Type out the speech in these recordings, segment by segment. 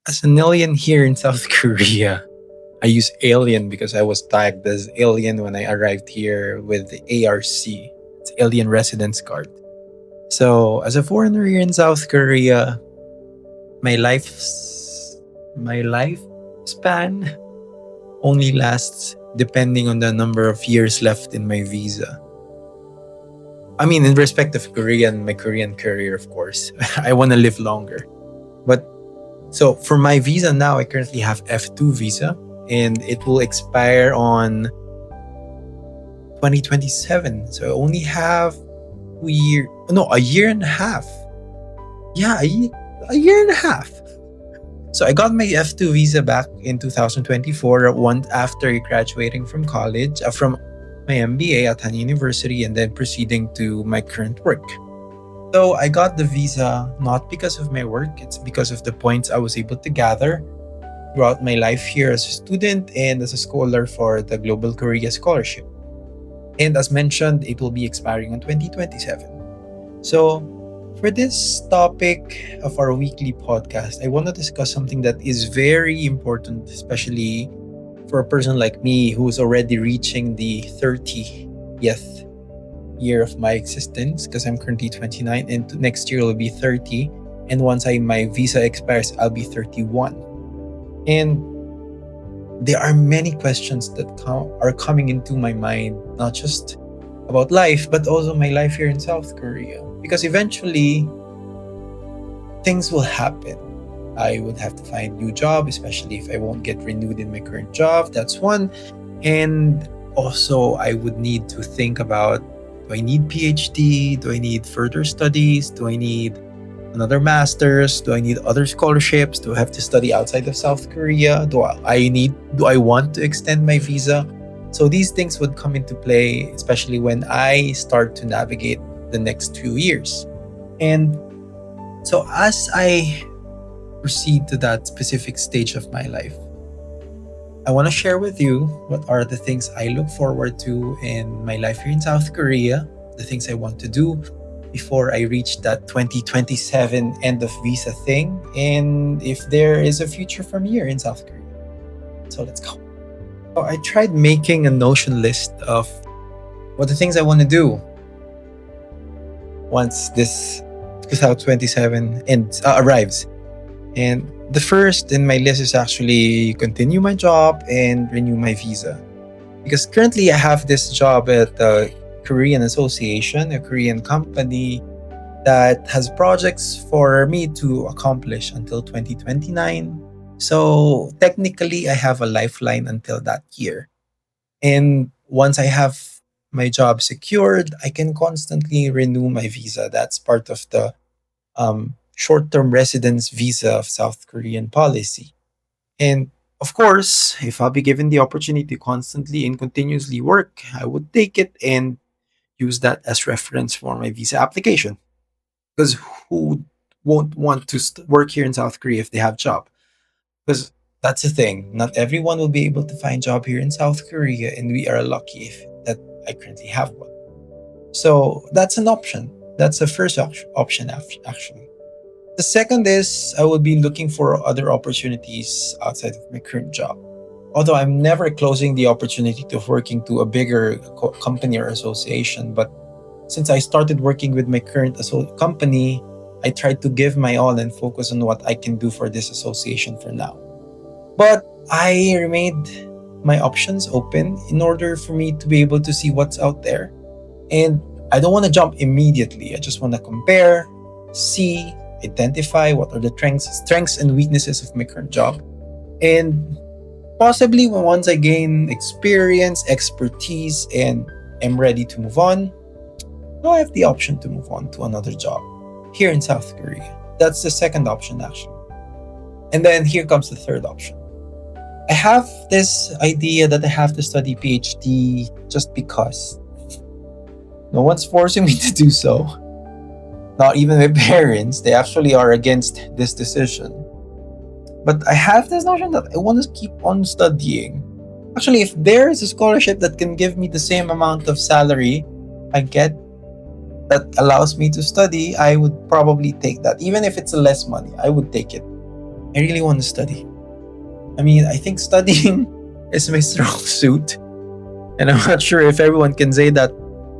As an alien here in South Korea, I use alien because I was tagged as alien when I arrived here with the ARC. It's Alien Residence Card. So, as a foreigner here in South Korea, my life span only lasts depending on the number of years left in my visa. I mean, in respect of my Korean career, of course, I want to live longer. But so for my visa now, I currently have F2 visa, and it will expire on 2027. So I only have a year and a half. Yeah, a year and a half. So I got my F2 visa back in 2024, one after graduating from college, from my MBA at Han University, and then proceeding to my current work. So I got the visa not because of my work, it's because of the points I was able to gather throughout my life here as a student and as a scholar for the Global Korea Scholarship. And as mentioned, it will be expiring in 2027. So for this topic of our weekly podcast, I want to discuss something that is very important, especially for a person like me who's already reaching the 30th year of my existence, because I'm currently 29 and next year will be 30. And once my visa expires, I'll be 31. And there are many questions that are coming into my mind, not just about life, but also my life here in South Korea. Because eventually, things will happen. I would have to find a new job, especially if I won't get renewed in my current job. That's one. And also, I would need to think about, do I need PhD? Do I need further studies? Do I need another master's? Do I need other scholarships? Do I have to study outside of South Korea? Do I want to extend my visa? So these things would come into play, especially when I start to navigate the next few years. And so as I proceed to that specific stage of my life, I want to share with you what are the things I look forward to in my life here in South Korea, the things I want to do before I reach that 2027 end of visa thing, and if there is a future from here in South Korea. So let's go. So I tried making a Notion list of what the things I want to do once this 2027 arrives. And the first in my list is actually continue my job and renew my visa. Because currently I have this job at the Korean Association, a Korean company that has projects for me to accomplish until 2029. So technically I have a lifeline until that year. And once I have my job secured, I can constantly renew my visa. That's part of the short-term residence visa of South Korean policy. And of course, if I'll be given the opportunity to constantly and continuously work, I would take it and use that as reference for my visa application. Because who won't want to work here in South Korea if they have job? Because that's the thing. Not everyone will be able to find job here in South Korea, and we are lucky that I currently have one. So that's an option. That's the first option actually. The second is I will be looking for other opportunities outside of my current job. Although I'm never closing the opportunity to working to a bigger company or association, but since I started working with my current company, I tried to give my all and focus on what I can do for this association for now. But I remained my options open in order for me to be able to see what's out there. And I don't want to jump immediately. I just want to compare, see, identify what are the strengths and weaknesses of my current job. And possibly once I gain experience, expertise, and am ready to move on, I have the option to move on to another job here in South Korea. That's the second option actually. And then here comes the third option. I have this idea that I have to study PhD just because. No one's forcing me to do so. Not even my parents. They actually are against this decision. But I have this notion that I want to keep on studying. Actually, if there is a scholarship that can give me the same amount of salary I get that allows me to study, I would probably take that. Even if it's less money, I would take it. I really want to study. I mean, I think studying is my strong suit. And I'm not sure if everyone can say that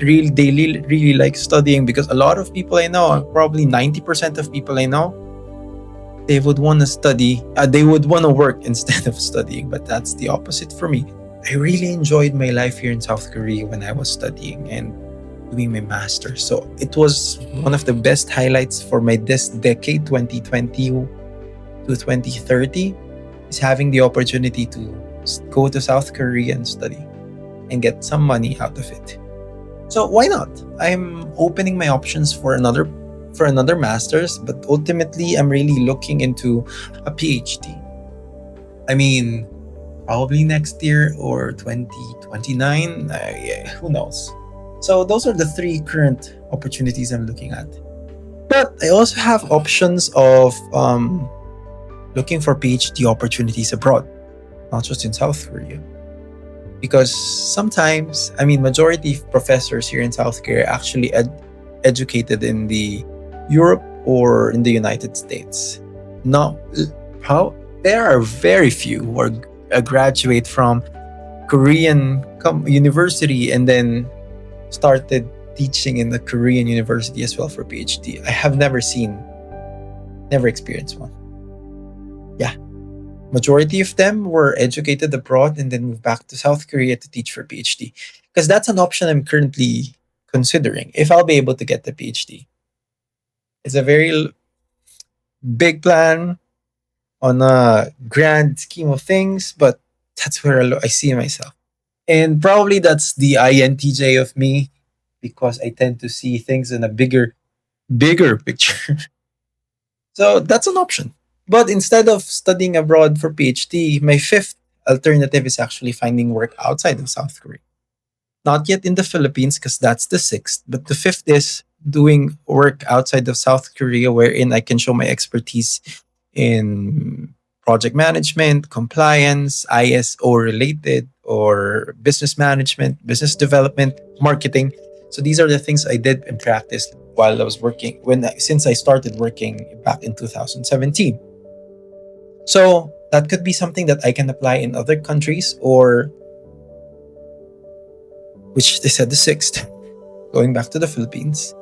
really like studying, because a lot of people I know, probably 90% of people I know, they would want to study, they would want to work instead of studying. But that's the opposite for me. I really enjoyed my life here in South Korea when I was studying and doing my master's. So it was one of the best highlights for my this decade, 2020 to 2030, is having the opportunity to go to South Korea and study and get some money out of it. So why not? I'm opening my options for another master's, but ultimately I'm really looking into a PhD. I mean, probably next year or 2029, yeah, who knows. So those are the three current opportunities I'm looking at. But I also have options of looking for PhD opportunities abroad, not just in South Korea. Because sometimes, I mean, majority of professors here in South Korea are actually educated in the Europe or in the United States. Now, how there are very few who are graduate from Korean university and then started teaching in the Korean university as well for PhD. I have never experienced one. Yeah. Majority of them were educated abroad and then moved back to South Korea to teach for PhD. Because that's an option I'm currently considering if I'll be able to get the PhD. It's a very big plan on a grand scheme of things, but that's where I see myself. And probably that's the INTJ of me, because I tend to see things in a bigger picture. So that's an option. But instead of studying abroad for PhD, my fifth alternative is actually finding work outside of South Korea. Not yet in the Philippines, because that's the sixth, but the fifth is doing work outside of South Korea, wherein I can show my expertise in project management, compliance, ISO related, or business management, business development, marketing. So these are the things I did in practice while I was working since I started working back in 2017. So that could be something that I can apply in other countries, or which they said the sixth, going back to the Philippines.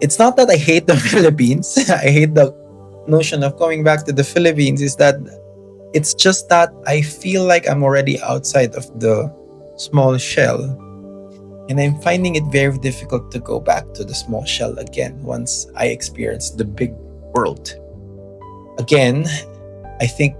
It's not that I hate the Philippines. I hate the notion of going back to the Philippines. Is that it's just that I feel like I'm already outside of the small shell. And I'm finding it very difficult to go back to the small shell again once I experience the big world. Again, I think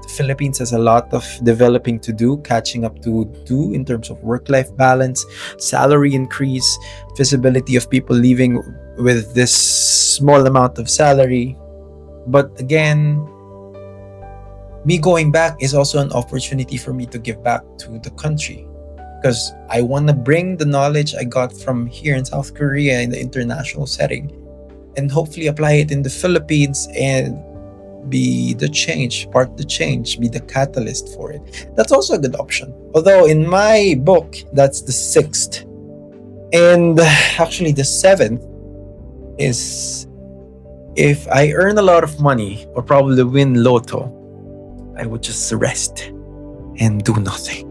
the Philippines has a lot of developing to do, catching up to do in terms of work-life balance, salary increase, visibility of people leaving with this small amount of salary. But again, me going back is also an opportunity for me to give back to the country, because I want to bring the knowledge I got from here in South Korea in the international setting and hopefully apply it in the Philippines and be the change, be the catalyst for it. That's also a good option. Although in my book, that's the sixth. And actually the seventh is, if I earn a lot of money or probably win Lotto, I would just rest and do nothing.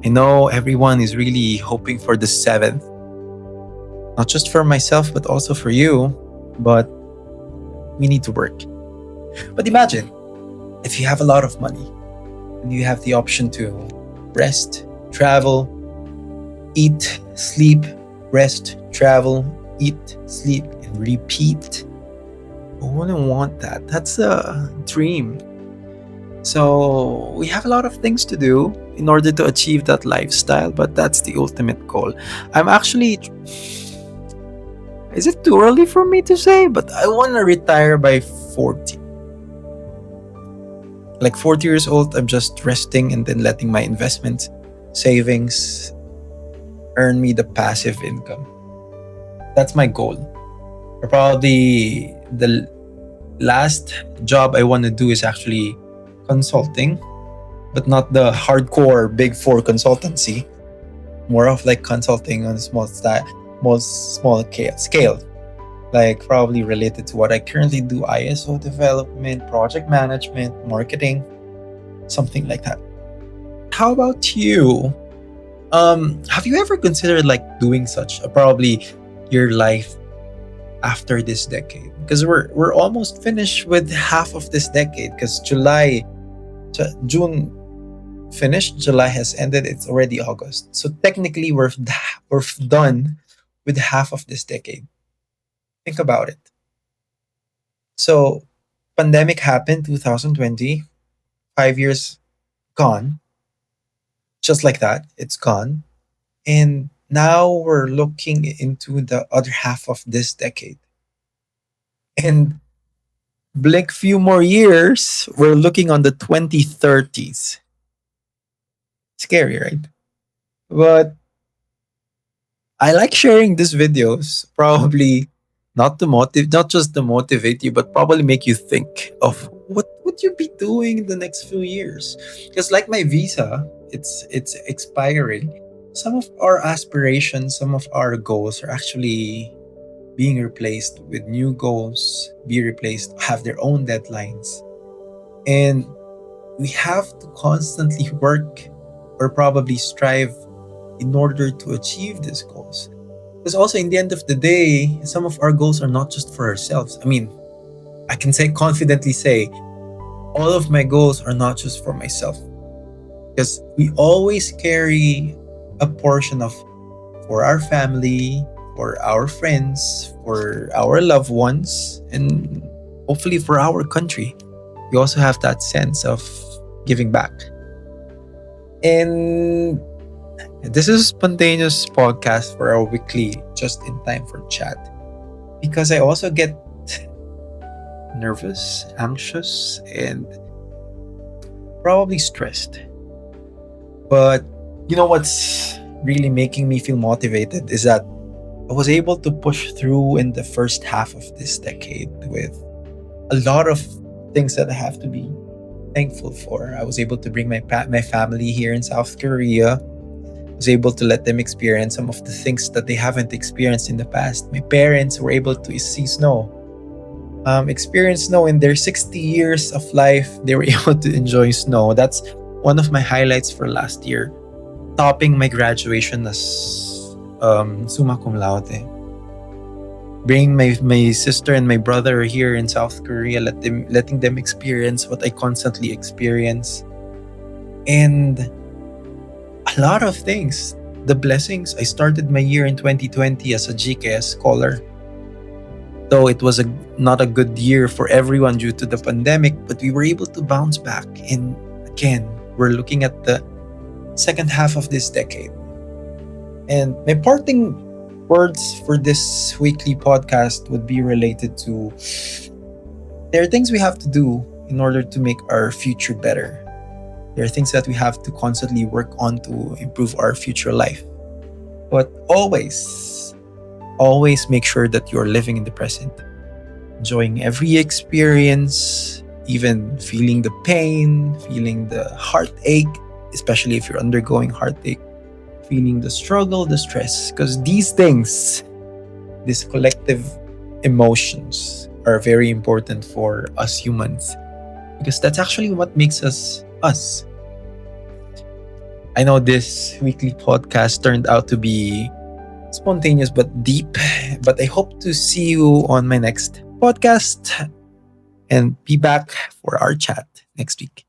I know everyone is really hoping for the seventh, not just for myself, but also for you. But we need to work. But imagine if you have a lot of money and you have the option to rest, travel, eat, sleep, rest, travel, eat, sleep, and repeat. Who wouldn't want that? That's a dream. So we have a lot of things to do in order to achieve that lifestyle, but that's the ultimate goal. I'm actually, is it too early for me to say? But I want to retire by 40. Like 40 years old, I'm just resting and then letting my investment savings earn me the passive income. That's my goal. Probably the last job I want to do is actually consulting, but not the hardcore big four consultancy. More of like consulting on a small scale. like probably related to what I currently do: ISO development, project management, marketing, something like that. How about you? Have you ever considered like doing such probably your life after this decade? Because we're almost finished with half of this decade. Because June finished, July has ended. It's already August, so technically we're done with half of this decade. Think about it. So, pandemic happened 2020, 5 years gone, just like that. It's gone, and now we're looking into the other half of this decade. And blink few more years, we're looking on the 2030s. Scary, right? But I like sharing these videos, probably not just to motivate you, but probably make you think of what would you be doing in the next few years. Because like my visa, it's expiring. Some of our aspirations, some of our goals are actually being replaced with new goals, be replaced, have their own deadlines. And we have to constantly work or probably strive in order to achieve these goals. Because also, in the end of the day, some of our goals are not just for ourselves. I mean, I can say confidently say, all of my goals are not just for myself. Because we always carry a portion of for our family, for our friends, for our loved ones, and hopefully for our country. We also have that sense of giving back. And this is a spontaneous podcast for our weekly just in time for chat. Because I also get nervous, anxious, and probably stressed. But you know what's really making me feel motivated is that I was able to push through in the first half of this decade with a lot of things that I have to be thankful for. I was able to bring my family here in South Korea. I was able to let them experience some of the things that they haven't experienced in the past. My parents were able to see snow, experience snow in their 60 years of life. They were able to enjoy snow. That's one of my highlights for last year, topping my graduation as summa cum laude. Bringing my sister and my brother here in South Korea, letting them experience what I constantly experience, and a lot of things. The blessings. I started my year in 2020 as a GKS scholar. Though it was not a good year for everyone due to the pandemic, but we were able to bounce back. And again, we're looking at the second half of this decade. And my parting words for this weekly podcast would be related to there are things we have to do in order to make our future better. There are things that we have to constantly work on to improve our future life. But always make sure that you're living in the present, enjoying every experience, even feeling the pain, feeling the heartache, especially if you're undergoing heartache, feeling the struggle, the stress, because these things, these collective emotions are very important for us humans, because that's actually what makes us us. I know this weekly podcast turned out to be spontaneous but deep, but I hope to see you on my next podcast and be back for our chat next week.